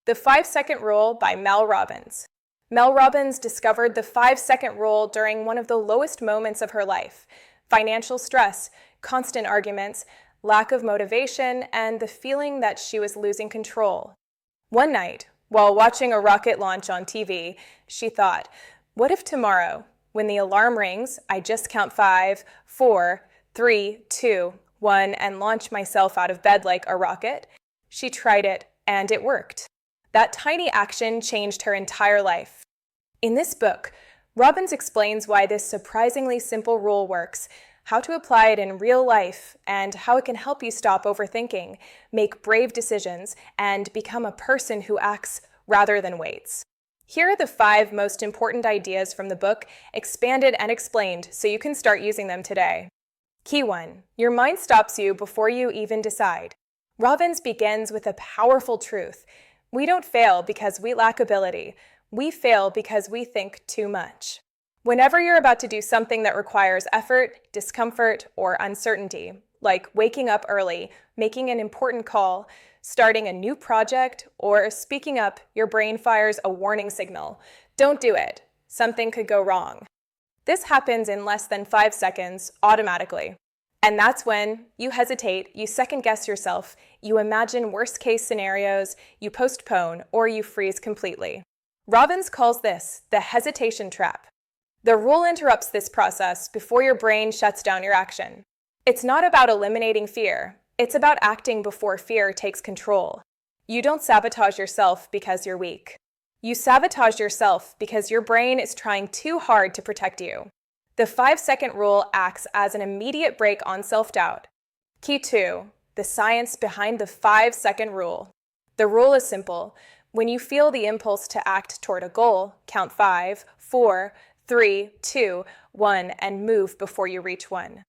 The 5-Second Rule by Mel Robbins. Mel Robbins discovered the 5-second rule during one of the lowest moments of her life: financial stress, constant arguments, lack of motivation, and the feeling that she was losing control. One night, while watching a rocket launch on TV, she thought, what if tomorrow, when the alarm rings, I just count 5, 4, 3, 2, 1, and launch myself out of bed like a rocket? She tried it, and it worked. That tiny action changed her entire life. In this book, Robbins explains why this surprisingly simple rule works, how to apply it in real life, and how it can help you stop overthinking, make brave decisions, and become a person who acts rather than waits. Here are the 5 most important ideas from the book, expanded and explained, so you can start using them today. Key 1. Your mind stops you before you even decide. Robbins begins with a powerful truth. We don't fail because we lack ability. We fail because we think too much. Whenever you're about to do something that requires effort, discomfort, or uncertainty, like waking up early, making an important call, starting a new project, or speaking up, your brain fires a warning signal. Don't do it. Something could go wrong. This happens in less than 5 seconds, automatically. And that's when you hesitate, you second-guess yourself, you imagine worst-case scenarios, you postpone, or you freeze completely. Robbins calls this the hesitation trap. The rule interrupts this process before your brain shuts down your action. It's not about eliminating fear. It's about acting before fear takes control. You don't sabotage yourself because you're weak. You sabotage yourself because your brain is trying too hard to protect you. The 5-second rule acts as an immediate brake on self-doubt. Key 2. The science behind the 5-second rule. The rule is simple. When you feel the impulse to act toward a goal, count 5, 4, 3, 2, 1, and move before you reach 1.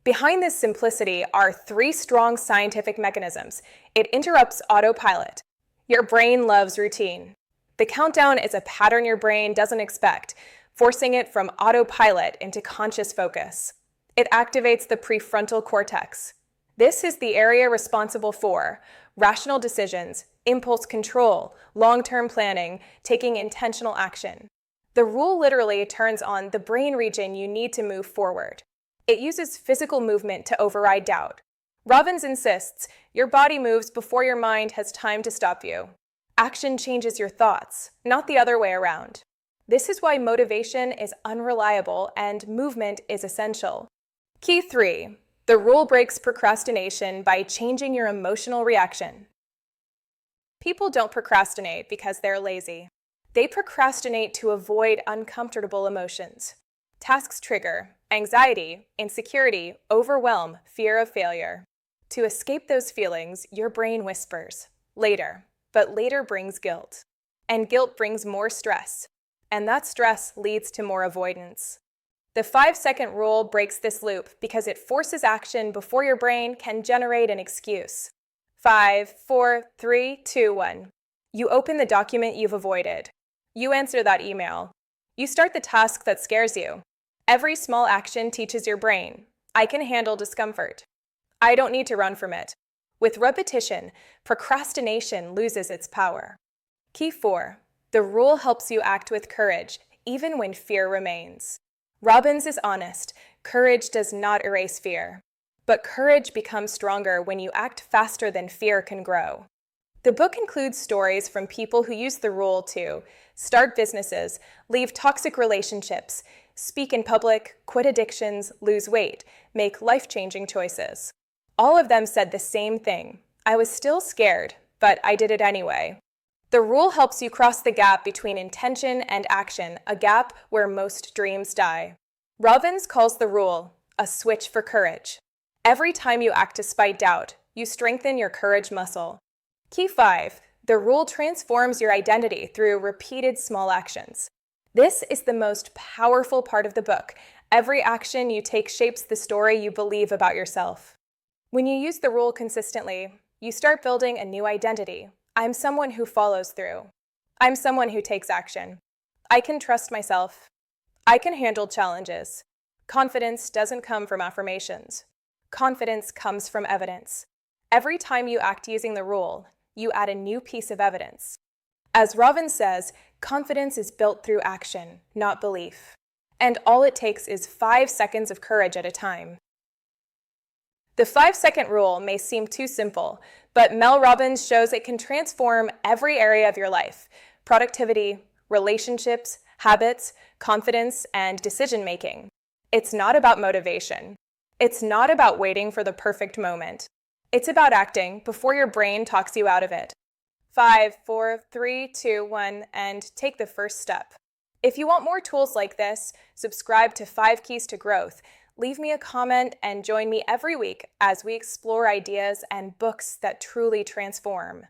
Behind this simplicity are 3 strong scientific mechanisms. It interrupts autopilot. Your brain loves routine. The countdown is a pattern your brain doesn't expect, forcing it from autopilot into conscious focus. It activates the prefrontal cortex. This is the area responsible for rational decisions, impulse control, long-term planning, taking intentional action. The rule literally turns on the brain region you need to move forward. It uses physical movement to override doubt. Robbins insists your body moves before your mind has time to stop you. Action changes your thoughts, not the other way around. This is why motivation is unreliable and movement is essential. Key 3. The rule breaks procrastination by changing your emotional reaction. People don't procrastinate because they're lazy. They procrastinate to avoid uncomfortable emotions. Tasks trigger anxiety, insecurity, overwhelm, fear of failure. To escape those feelings, your brain whispers, later, but later brings guilt. And guilt brings more stress. And that stress leads to more avoidance. The 5-second rule breaks this loop because it forces action before your brain can generate an excuse. 5, 4, 3, 2, 1. You open the document you've avoided. You answer that email. You start the task that scares you. Every small action teaches your brain, I can handle discomfort. I don't need to run from it. With repetition, procrastination loses its power. Key 4. The rule helps you act with courage, even when fear remains. Robbins is honest. Courage does not erase fear. But courage becomes stronger when you act faster than fear can grow. The book includes stories from people who use the rule to start businesses, leave toxic relationships, speak in public, quit addictions, lose weight, make life-changing choices. All of them said the same thing. I was still scared, but I did it anyway. The rule helps you cross the gap between intention and action, a gap where most dreams die. Robbins calls the rule a switch for courage. Every time you act despite doubt, you strengthen your courage muscle. Key 5. The rule transforms your identity through repeated small actions. This is the most powerful part of the book. Every action you take shapes the story you believe about yourself. When you use the rule consistently, you start building a new identity. I'm someone who follows through. I'm someone who takes action. I can trust myself. I can handle challenges. Confidence doesn't come from affirmations. Confidence comes from evidence. Every time you act using the rule, you add a new piece of evidence. As Robbins says, confidence is built through action, not belief. And all it takes is 5 seconds of courage at a time. The 5-second rule may seem too simple, but Mel Robbins shows it can transform every area of your life: productivity, relationships, habits, confidence, and decision-making. It's not about motivation. It's not about waiting for the perfect moment. It's about acting before your brain talks you out of it. 5, 4, 3, 2, 1, and take the first step. If you want more tools like this, subscribe to 5 Keys to Growth. Leave me a comment and join me every week as we explore ideas and books that truly transform.